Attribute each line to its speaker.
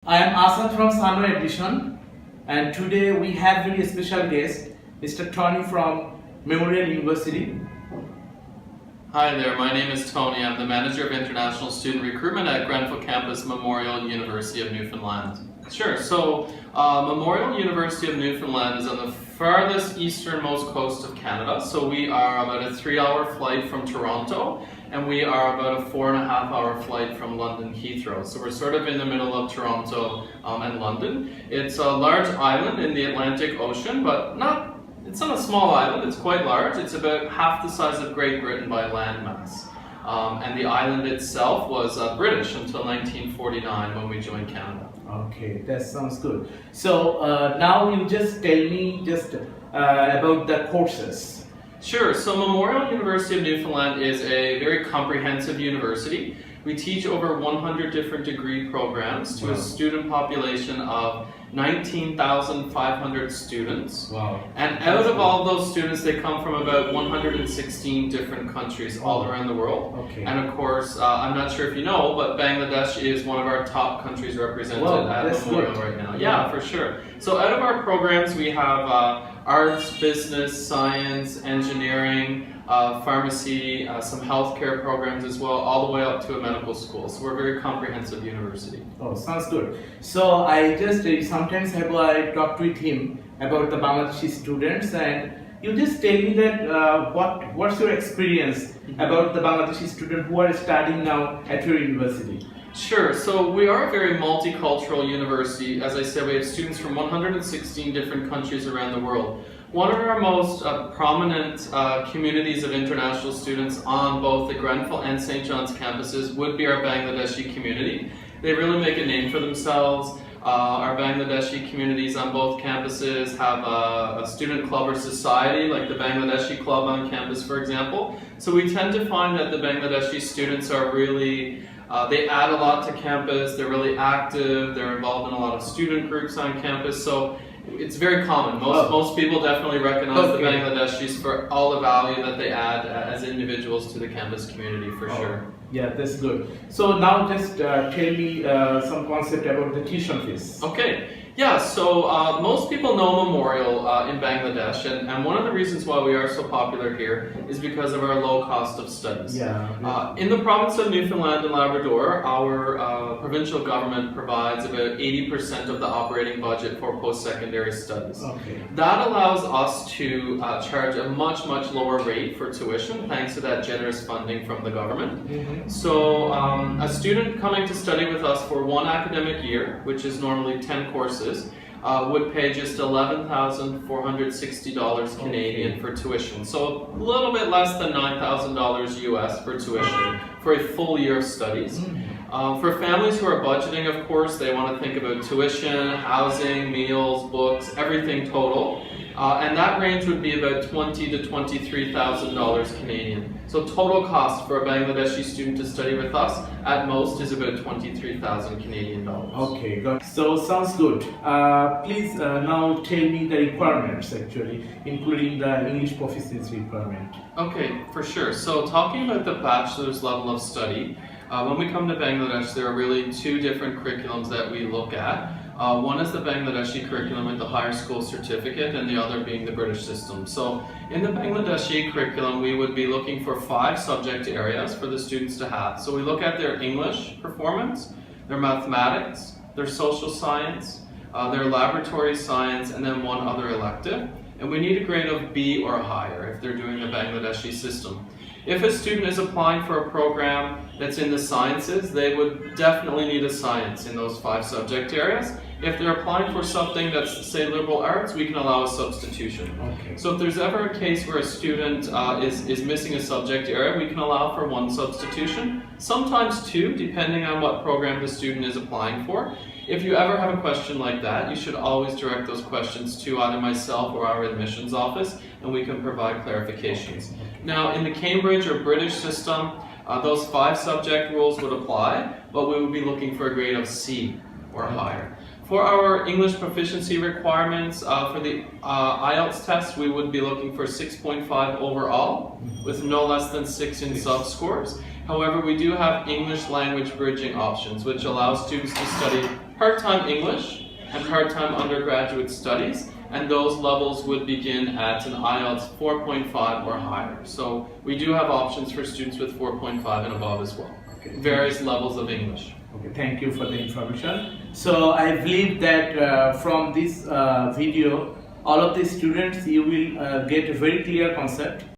Speaker 1: I am Asan from Sunway Edition, and today we have very special guest, Mr. Tony from Memorial University.
Speaker 2: Hi there, my name is Tony. I'm the Manager of International Student Recruitment at Grenfell Campus Memorial University of Newfoundland. Sure, so Memorial University of Newfoundland is on the farthest easternmost coast of Canada. So we are about a 3-hour flight from Toronto, and we are about a 4.5-hour flight from London Heathrow. So we're sort of in the middle of Toronto and London. It's a large island in the Atlantic Ocean, but it's not a small island, it's quite large. It's about half the size of Great Britain by landmass. And the island itself was British until 1949 when we joined Canada.
Speaker 1: Okay, that sounds good. So now you just tell me about the courses.
Speaker 2: Sure, so Memorial University of Newfoundland is a very comprehensive university. We teach over 100 different degree programs to a student population of 19,500 students.
Speaker 1: Wow.
Speaker 2: And out of all those students, they come from about 116 different countries all around the world.
Speaker 1: Okay.
Speaker 2: And of course, I'm not sure if you know, but Bangladesh is one of our top countries represented at Memorial right now. Yeah, for sure. So out of our programs, we have arts, business, science, engineering, pharmacy, some healthcare programs as well, all the way up to a medical school. So we're a very comprehensive university.
Speaker 1: Oh, sounds good. So I just sometimes have talked with him about the Bangladeshi students, and you just tell me that what's your experience about the Bangladeshi students who are studying now at your university?
Speaker 2: Sure, so we are a very multicultural university. As I said, we have students from 116 different countries around the world. One of our most prominent communities of international students on both the Grenfell and St. John's campuses would be our Bangladeshi community. They really make a name for themselves. Our Bangladeshi communities on both campuses have a student club or society, like the Bangladeshi club on campus, for example. So we tend to find that the Bangladeshi students are really they add a lot to campus, they're really active, they're involved in a lot of student groups on campus, so it's very common. Most people definitely recognize the Bangladeshis for all the value that they add as individuals to the campus community, for sure.
Speaker 1: Yeah, that's good. So now just tell me some concept about the tuition fees.
Speaker 2: Okay. Yeah, so most people know Memorial in Bangladesh, and one of the reasons why we are so popular here is because of our low cost of studies.
Speaker 1: Yeah.
Speaker 2: In the province of Newfoundland and Labrador, our provincial government provides about 80% of the operating budget for post-secondary studies.
Speaker 1: Okay.
Speaker 2: That allows us to charge a much lower rate for tuition, thanks to that generous funding from the government.
Speaker 1: Mm-hmm.
Speaker 2: So a student coming to study with us for one academic year, which is normally 10 courses, would pay just $11,460 Canadian for tuition. So a little bit less than $9,000 US for tuition for a full year of studies. For families who are budgeting, of course, they want to think about tuition, housing, meals, books, everything total. And that range would be about $20,000 to $23,000 Canadian. So total cost for a Bangladeshi student to study with us at most is about 23,000 Canadian dollars.
Speaker 1: Okay, got it. So sounds good. Please now tell me the requirements actually, including the English proficiency requirement.
Speaker 2: Okay, for sure. So talking about the bachelor's level of study, when we come to Bangladesh, there are really two different curriculums that we look at. One is the Bangladeshi curriculum with the higher school certificate, and the other being the British system. So in the Bangladeshi curriculum, we would be looking for 5 subject areas for the students to have. So we look at their English performance, their mathematics, their social science, their laboratory science, and then one other elective. And we need a grade of B or higher if they're doing the Bangladeshi system. If a student is applying for a program that's in the sciences, they would definitely need a science in those 5 subject areas. If they're applying for something that's, say, liberal arts, we can allow a substitution.
Speaker 1: Okay.
Speaker 2: So if there's ever a case where a student is missing a subject area, we can allow for 1 substitution, sometimes 2, depending on what program the student is applying for. If you ever have a question like that, you should always direct those questions to either myself or our admissions office, and we can provide clarifications. Now, in the Cambridge or British system, those 5 subject rules would apply, but we would be looking for a grade of C or higher. For our English proficiency requirements, for the IELTS test, we would be looking for 6.5 overall, with no less than 6 in sub-scores. However, we do have English language bridging options, which allow students to study part-time English and part-time undergraduate studies, and those levels would begin at an IELTS 4.5 or higher. So we do have options for students with 4.5 and above as well.
Speaker 1: Okay.
Speaker 2: Various levels of English.
Speaker 1: Okay, thank you for the information. So I believe that from this video, all of the students, you will get a very clear concept